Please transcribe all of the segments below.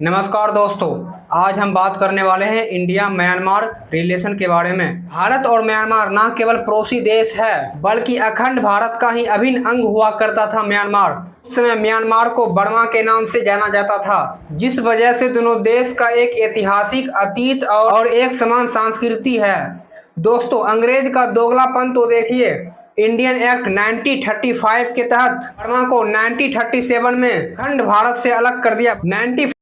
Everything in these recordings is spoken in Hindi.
नमस्कार दोस्तों, आज हम बात करने वाले हैं इंडिया म्यांमार रिलेशन के बारे में। भारत और म्यांमार न केवल पड़ोसी देश है बल्कि अखंड भारत का ही अभिन्न अंग हुआ करता था। म्यांमार उस समय म्यांमार को बर्मा के नाम से जाना जाता था, जिस वजह से दोनों देश का एक ऐतिहासिक अतीत और एक समान संस्कृति है। दोस्तों, अंग्रेज का दोगलापन तो देखिए। इंडियन एक्ट 1935 के तहत बर्मा को 1937 में खंड भारत से अलग कर दिया। 1940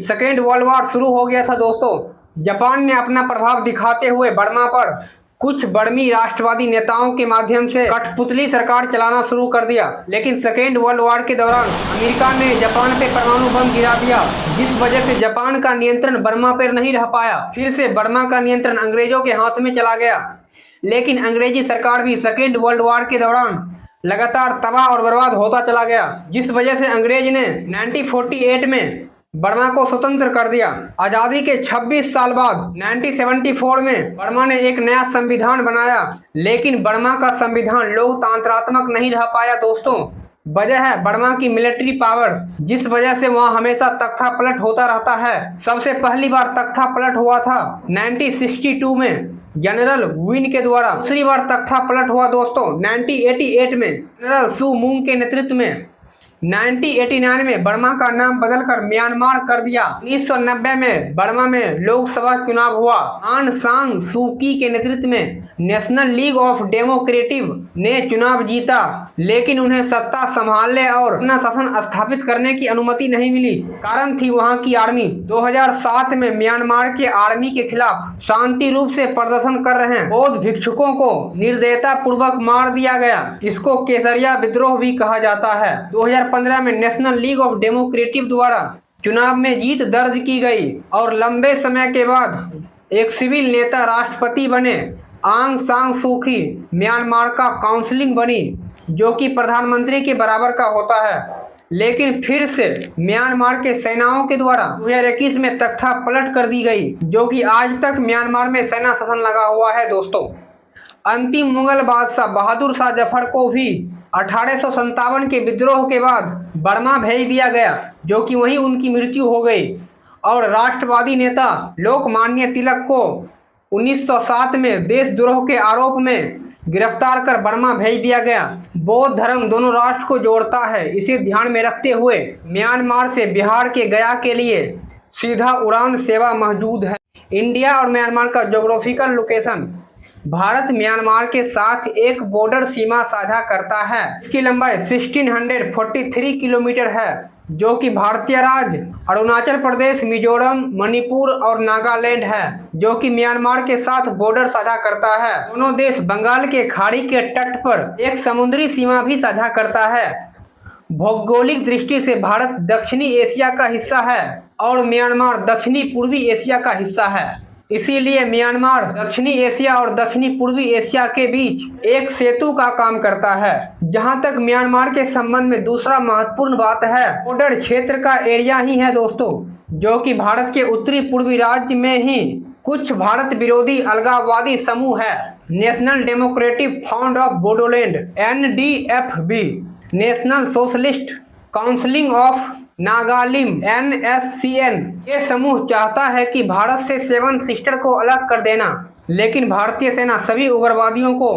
सेकेंड वर्ल्ड वॉर शुरू हो गया था। दोस्तों, जापान ने अपना प्रभाव दिखाते हुए बर्मा पर कुछ बर्मी राष्ट्रवादी नेताओं के माध्यम से कठपुतली सरकार चलाना शुरू कर दिया। लेकिन सेकेंड वर्ल्ड वॉर के दौरान अमेरिका ने जापान पे परमाणु बम गिरा दिया, जिस वजह से जापान का नियंत्रण बर्मा पर नहीं रह पाया। फिर से बर्मा का नियंत्रण अंग्रेजों के हाथ में चला गया। लेकिन अंग्रेजी सरकार भी सेकेंड वर्ल्ड वॉर के दौरान लगातार तबाह और बर्बाद होता चला गया, जिस वजह से अंग्रेज ने 1948 में बर्मा को स्वतंत्र कर दिया। आज़ादी के 26 साल बाद 1974 में बर्मा ने एक नया संविधान बनाया, लेकिन बर्मा का संविधान लोकतंत्रात्मक नहीं रह पाया। दोस्तों, वजह है बर्मा की मिलिट्री पावर, जिस वजह से वहां हमेशा तख्ता पलट होता रहता है। सबसे पहली बार तख्ता पलट हुआ था 1962 में जनरल विन के द्वारा। दूसरी बार तख्ता पलट हुआ दोस्तों 1988 में जनरल सू मूंग के नेतृत्व में। 1989 में बर्मा का नाम बदलकर म्यांमार कर दिया। 1990 में बर्मा में लोकसभा चुनाव हुआ। आन सांग सूकी के नेतृत्व में नेशनल लीग ऑफ डेमोक्रेटिव ने चुनाव जीता, लेकिन उन्हें सत्ता संभालने और अपना शासन स्थापित करने की अनुमति नहीं मिली। कारण थी वहां की आर्मी। 2007 में म्यांमार के आर्मी के खिलाफ शांति रूप से प्रदर्शन कर रहे बौद्ध भिक्षुकों को निर्दयता पूर्वक मार दिया गया। इसको केसरिया विद्रोह भी कहा जाता है। 2015 में नेशनल लीग ऑफ डेमोक्रेटिव द्वारा चुनाव में जीत दर्ज की गई और लंबे समय के बाद एक सिविल नेता राष्ट्रपति बने। आंग सांग सूकी म्यांमार का काउंसलिंग बनी, जो कि प्रधानमंत्री के बराबर का होता है। लेकिन फिर से म्यांमार के सेनाओं के द्वारा 2021 में तख्ता पलट कर दी गई, जो कि आज तक म्यांमार में सेना शासन लगा हुआ है। दोस्तों, अंतिम मुगल बादशाह बहादुर शाह जफर को भी 1857 के विद्रोह के बाद बर्मा भेज दिया गया, जो कि वहीं उनकी मृत्यु हो गई। और राष्ट्रवादी नेता लोकमान्य तिलक को 1907 में देशद्रोह के आरोप में गिरफ्तार कर बर्मा भेज दिया गया। बौद्ध धर्म दोनों राष्ट्र को जोड़ता है, इसे ध्यान में रखते हुए म्यांमार से बिहार के गया के लिए सीधा उड़ान सेवा मौजूद है। इंडिया और म्यांमार का ज्योग्राफिकल लोकेशन भारत म्यांमार के साथ एक बॉर्डर सीमा साझा करता है। इसकी लंबाई 1643 किलोमीटर है, जो कि भारतीय राज्य अरुणाचल प्रदेश, मिजोरम, मणिपुर और नागालैंड है, जो कि म्यांमार के साथ बॉर्डर साझा करता है। दोनों देश बंगाल के खाड़ी के तट पर एक समुद्री सीमा भी साझा करता है। भौगोलिक दृष्टि से भारत दक्षिणी एशिया का हिस्सा है और म्यांमार दक्षिणी पूर्वी एशिया का हिस्सा है। इसीलिए म्यांमार दक्षिणी एशिया और दक्षिणी पूर्वी एशिया के बीच एक सेतु का काम करता है। जहां तक म्यांमार के संबंध में दूसरा महत्वपूर्ण बात है बॉर्डर क्षेत्र का एरिया ही है दोस्तों, जो कि भारत के उत्तरी पूर्वी राज्य में ही कुछ भारत विरोधी अलगाववादी समूह है। National democratic front of Bodoland NDFB, national socialist council of Nagalim NSCN, ये समूह चाहता है कि भारत से सेवन सिस्टर को अलग कर देना, लेकिन भारतीय सेना सभी उग्रवादियों को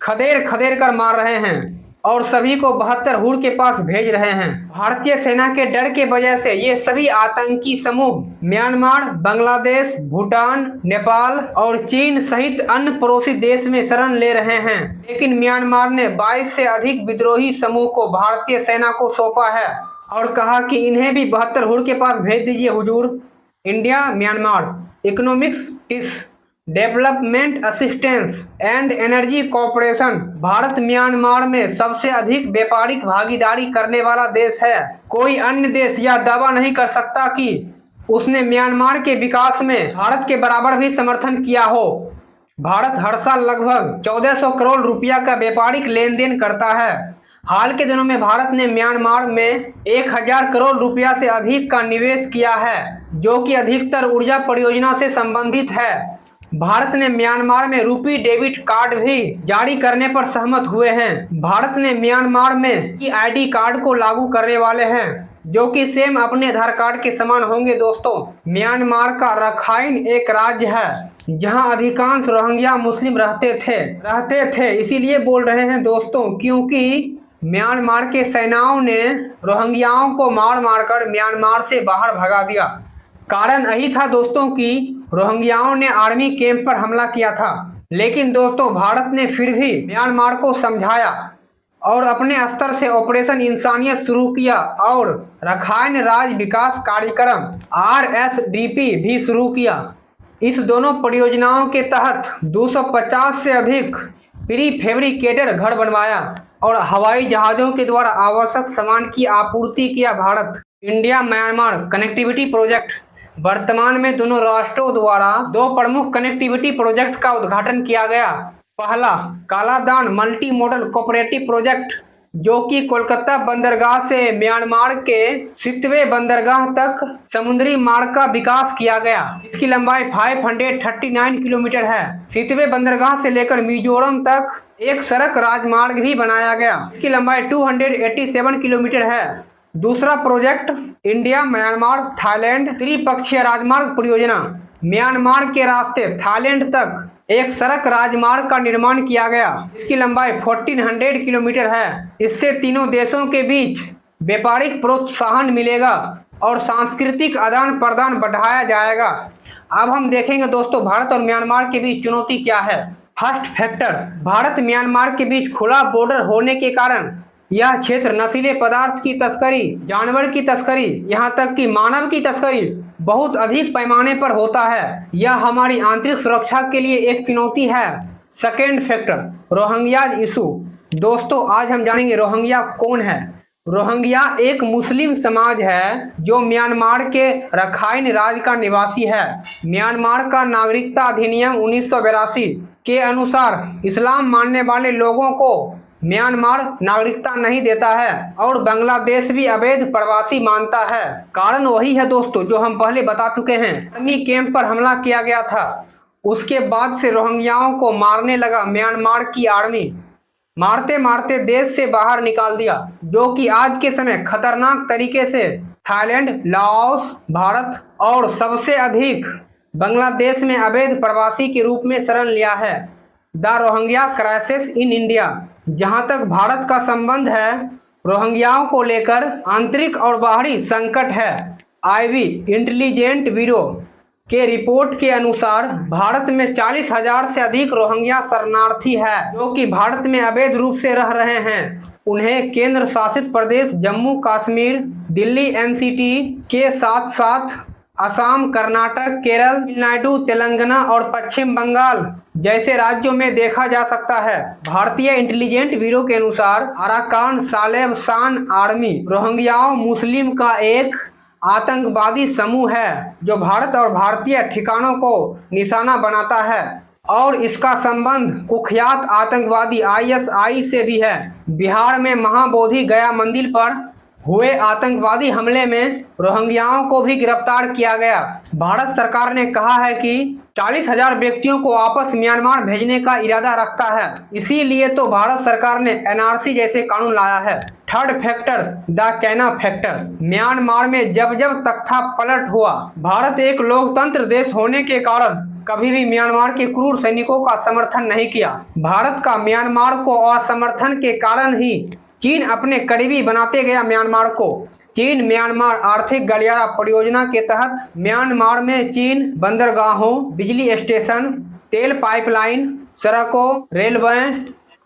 खदेड़ खदेड़ कर मार रहे हैं और सभी को 72 हुड़ के पास भेज रहे हैं। भारतीय सेना के डर के वजह से ये सभी आतंकी समूह म्यांमार, बांग्लादेश, भूटान, नेपाल और चीन सहित अन्य पड़ोसी देश में शरण ले रहे हैं। लेकिन म्यांमार ने 22 से अधिक विद्रोही समूह को भारतीय सेना को सौंपा है और कहा कि इन्हें भी 72 हुड़ के पास भेज दीजिए हुजूर। इंडिया म्यांमार इकोनॉमिक्स टिस development assistance and energy corporation Bharat Myanmar में सबसे अधिक व्यापारिक भागीदारी करने वाला देश है। कोई अन्य देश यह दावा नहीं कर सकता कि उसने म्यांमार के विकास में भारत के बराबर भी समर्थन किया हो। भारत हर साल लगभग 1400 करोड़ रुपया का व्यापारिक लेन देन करता है। हाल के दिनों में भारत ने म्यांमार में 1000 करोड़ रुपया से अधिक का निवेश किया है, जो कि अधिकतर ऊर्जा परियोजना से संबंधित है। भारत ने म्यांमार में रुपी डेबिट कार्ड भी जारी करने पर सहमत हुए हैं। भारत ने म्यांमार में ID कार्ड को लागू करने वाले हैं। जो कि सेम अपने आधार कार्ड के समान होंगे। दोस्तों, म्यांमार का रखाइन एक राज्य है जहां अधिकांश रोहिंग्या मुस्लिम रहते थे। इसीलिए बोल रहे हैं दोस्तों, क्योंकि म्यांमार के सेनाओं ने रोहिंग्याओं को मार मारकर म्यांमार से बाहर भगा दिया। कारण यही था दोस्तों कि रोहिंग्याओं ने आर्मी कैंप पर हमला किया था। लेकिन दोस्तों, भारत ने फिर भी म्यांमार को समझाया और अपने स्तर से ऑपरेशन इंसानियत शुरू किया और रखाइन राज्य विकास कार्यक्रम RSDP भी शुरू किया। इस दोनों परियोजनाओं के तहत 250 से अधिक प्री फैब्रिकेटेड घर बनवाया और हवाई जहाजों के द्वारा आवश्यक सामान की आपूर्ति किया। Bharat India Myanmar connectivity project, वर्तमान में दोनों राष्ट्रों द्वारा 2 प्रमुख कनेक्टिविटी प्रोजेक्ट का उद्घाटन किया गया। पहला Kaladan multi modal cooperative project, जो कि कोलकाता बंदरगाह से म्यांमार के सितवे बंदरगाह तक समुद्री मार्ग का विकास किया गया। इसकी लंबाई 539 किलोमीटर है। सितवे बंदरगाह से लेकर मिजोरम तक एक सड़क राजमार्ग भी बनाया गया। इसकी लंबाई 287 किलोमीटर है। दूसरा प्रोजेक्ट इंडिया म्यांमार थाईलैंड त्रिपक्षीय राजमार्ग परियोजना, म्यांमार के रास्ते थाईलैंड तक एक सड़क राजमार्ग का निर्माण किया गया। इसकी लंबाई 1400 किलोमीटर है। इससे तीनों देशों के बीच व्यापारिक प्रोत्साहन मिलेगा और सांस्कृतिक आदान प्रदान बढ़ाया जाएगा। अब हम देखेंगे दोस्तों, भारत और म्यांमार के बीच चुनौती क्या है। फर्स्ट फैक्टर, भारत म्यांमार के बीच खुला बॉर्डर होने के कारण यह क्षेत्र नशीले पदार्थ की तस्करी, जानवर की तस्करी, यहाँ तक कि मानव की तस्करी बहुत अधिक पैमाने पर होता है। यह हमारी आंतरिक सुरक्षा के लिए एक चुनौती है। Second factor, Rohingya issue. दोस्तों, आज हम जानेंगे रोहिंग्या कौन है। रोहिंग्या एक मुस्लिम समाज है जो म्यांमार के रखाइन राज्य का निवासी है। म्यांमार का नागरिकता अधिनियम 1982 के अनुसार इस्लाम मानने वाले लोगों को म्यांमार नागरिकता नहीं देता है और बांग्लादेश भी अवैध प्रवासी मानता है। कारण वही है दोस्तों जो हम पहले बता चुके हैं। आर्मी कैंप पर हमला किया गया था, उसके बाद से रोहिंग्याओं को मारने लगा म्यांमार की आर्मी। मारते मारते देश से बाहर निकाल दिया, जो कि आज के समय खतरनाक तरीके से थाईलैंड, लाओस, भारत और सबसे अधिक बांग्लादेश में अवैध प्रवासी के रूप में शरण लिया है। The Rohingya crisis in India. जहां तक भारत का संबंध है, रोहिंग्याओं को लेकर आंतरिक और बाहरी संकट है। आईवी इंटेलिजेंट ब्यूरो के रिपोर्ट के अनुसार भारत में 40,000 से अधिक रोहिंग्या शरणार्थी है, जो कि भारत में अवैध रूप से रह रहे हैं। उन्हें केंद्र शासित प्रदेश जम्मू कश्मीर, दिल्ली NCT के साथ साथ असम, कर्नाटक, केरल, तमिलनाडु, तेलंगाना और पश्चिम बंगाल जैसे राज्यों में देखा जा सकता है। भारतीय इंटेलिजेंट ब्यूरो के अनुसार अराकान सालेबसान आर्मी रोहिंग्याओं मुस्लिम का एक आतंकवादी समूह है जो भारत और भारतीय ठिकानों को निशाना बनाता है और इसका संबंध कुख्यात आतंकवादी ISI से भी है। बिहार में महाबोधि गया मंदिर पर हुए आतंकवादी हमले में रोहिंग्याओं को भी गिरफ्तार किया गया। भारत सरकार ने कहा है कि 40,000 व्यक्तियों को वापस म्यांमार भेजने का इरादा रखता है। इसीलिए तो भारत सरकार ने NRC जैसे कानून लाया है। Third factor, the China factor. Myanmar में जब जब तख्ता पलट हुआ, भारत एक लोकतंत्र देश होने के कारण कभी भी म्यांमार के क्रूर सैनिकों का समर्थन नहीं किया। भारत का म्यांमार को असमर्थन के कारण ही चीन अपने करीबी बनाते गया म्यांमार को। चीन म्यांमार आर्थिक गलियारा परियोजना के तहत म्यांमार में चीन बंदरगाहों, बिजली स्टेशन, तेल पाइपलाइन, सड़कों, रेलवे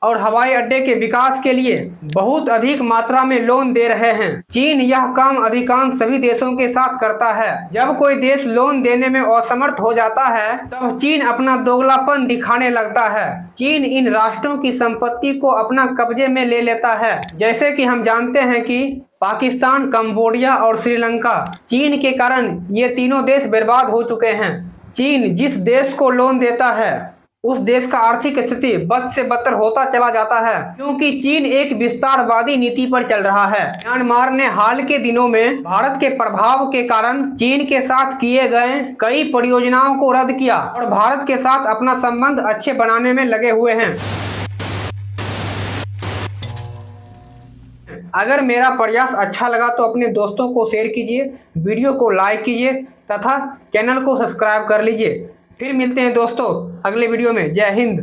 और हवाई अड्डे के विकास के लिए बहुत अधिक मात्रा में लोन दे रहे हैं। चीन यह काम अधिकांश सभी देशों के साथ करता है। जब कोई देश लोन देने में असमर्थ हो जाता है, तब चीन अपना दोगलापन दिखाने लगता है। चीन इन राष्ट्रों की संपत्ति को अपना कब्जे में ले लेता है। जैसे कि हम जानते हैं कि पाकिस्तान, कंबोडिया और श्रीलंका चीन के कारण ये तीनों देश बर्बाद हो चुके हैं। चीन जिस देश को लोन देता है, उस देश का आर्थिक स्थिति बद से बदतर होता चला जाता है, क्योंकि चीन एक विस्तारवादी नीति पर चल रहा है। म्यांमार ने हाल के दिनों में भारत के प्रभाव के कारण चीन के साथ किए गए कई परियोजनाओं को रद्द किया और भारत के साथ अपना संबंध अच्छे बनाने में लगे हुए हैं। अगर मेरा प्रयास अच्छा लगा तो अपने दोस्तों को शेयर कीजिए, वीडियो को लाइक कीजिए तथा चैनल को सब्सक्राइब कर लीजिए। फिर मिलते हैं दोस्तों अगले वीडियो में। जय हिंद।